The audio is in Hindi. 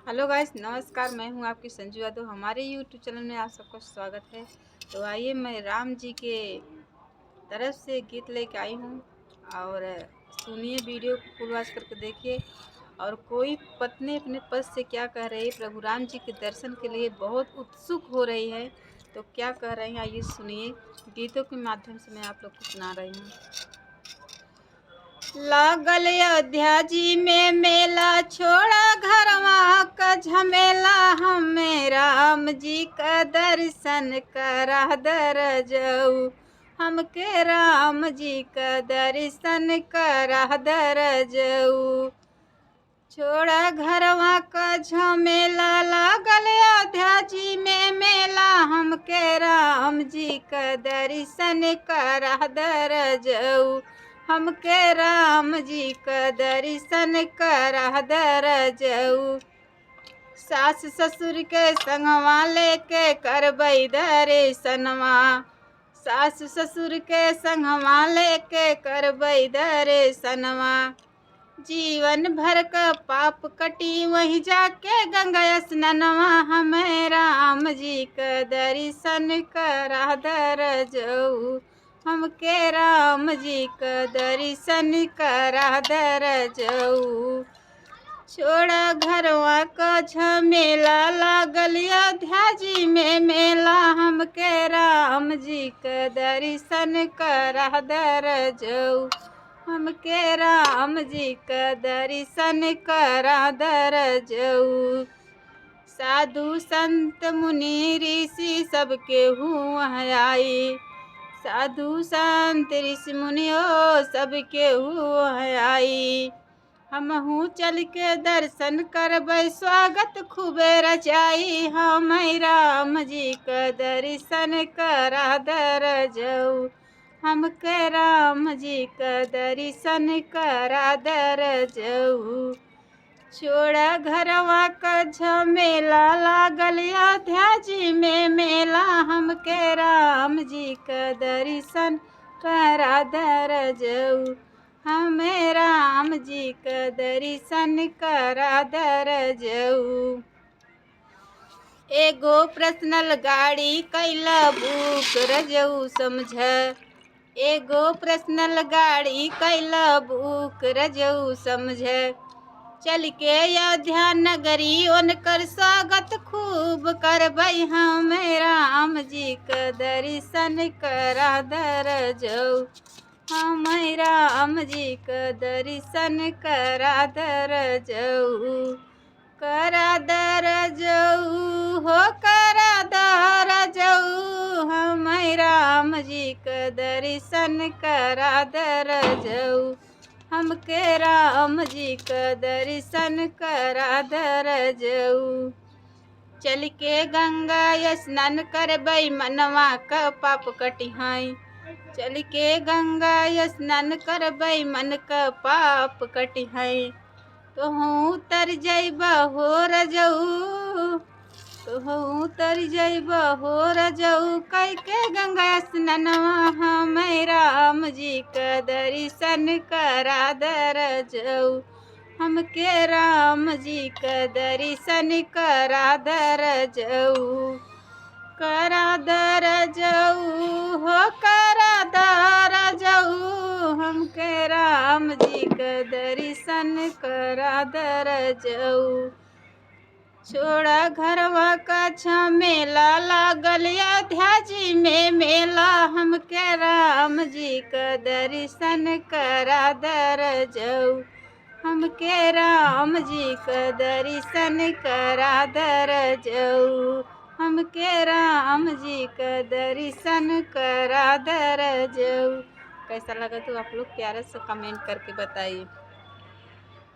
हेलो गाइस, नमस्कार। मैं हूं आपकी संजू यादव। हमारे यूट्यूब चैनल में आप सबका स्वागत है। तो आइए, मैं राम जी के तरफ से गीत लेके आई हूं और सुनिए, वीडियो को फुल वॉच करके देखिए। और कोई पत्नी अपने पति से क्या कह रही है, प्रभु राम जी के दर्शन के लिए बहुत उत्सुक हो रही है, तो क्या कह रही हैं आइए सुनिए। गीतों के माध्यम से मैं आप लोग को सुना रही हूँ। लागल अयोध्या जी में मेला, छोड़ा घरवा का झमेला, हमें राम जी का दर्शन करा दर जाऊ। हमके राम जी का दर्शन करा दर जाऊ। छोड़ा घरवा का झमेला, लागल अयोध्या जी में मेला, हमके राम जी का दर्शन करा दर जाऊ। हमके राम जी का दर्शन करा दर जाऊ। सास ससुर के संगवा लेके करबई दर्शनवा, सास ससुर के संगवा लेके करबई दर्शनवा। जीवन भर का पाप कटी वहीं जाके गंगा स्नानवा, हमें राम जी का दर्शन करा दर जाऊ। हमके राम जी का दर्शन करा दर जाऊ। छोड़ा घरवा का झमेला, लागल अयोध्या जी में मेला, हमके राम जी का दर्शन करा दर जाऊ। हमके राम जी का दर्शन करा दर जाऊ। साधु संत मुनि ऋषि सबके हुआ आई, साधु संत ऋषि मुनियो सबके हुआ आई। हमहू चल के दर्शन करबै, स्वागत खूबे रचाई, हमें राम जी का दर्शन करा दर जाऊ। हमके राम जी का दर्शन करा दर जाऊ। छोड़ा घरवा का झमेला, लागल अयोध्या जी में मेला, हमके राम जी का दर्शन करा दर जाऊ। हमें राम जी का दर्शन करा दर जाऊ। एगो पर्सनल गाड़ी कैला बुक रजऊ समझ, एगो पर्सनल गाड़ी कैला बुक रजऊ समझ। चल के अयोध्या नगरी उनकर स्वागत खूब करबै, हमें राम जी का दर्शन करा दर जाऊ। हमें राम जी का दर्शन करा दर जाऊ। करा दर जाऊ हो करा दर जाऊ, हमें राम जी का दर्शन करा दर जाऊ। हमके राम जी का दर्शन करा दर जाऊ। चल के गंगा स्नान करबै, मनवा का पाप कटिहाई। चल के गंगा स्नान करबै, मन का पाप कटिहाई। तोहूँ तर जइबा हो रजऊ, तोहूँ तर जइबा हो रजऊ, कह के गंगा स्नानवा, हमें राम जी का दर्शन करा दर जाऊ। हमके राम जी का दर्शन करा दर जाऊ। करा दर जाऊ हो करा दर जाऊ, हमके राम जी का दर्शन करा दर जाऊ। छोड़ा घरवा का झमेला, लागल अयोध्या जी में मेला, हमके राम जी का दर्शन करा दर जाऊ। हमके राम जी का दर्शन करा दर जाऊ। हमके राम जी का दर्शन करा दर जाऊ। कैसा लगा तो आप लोग प्यारे से कमेंट करके बताइए।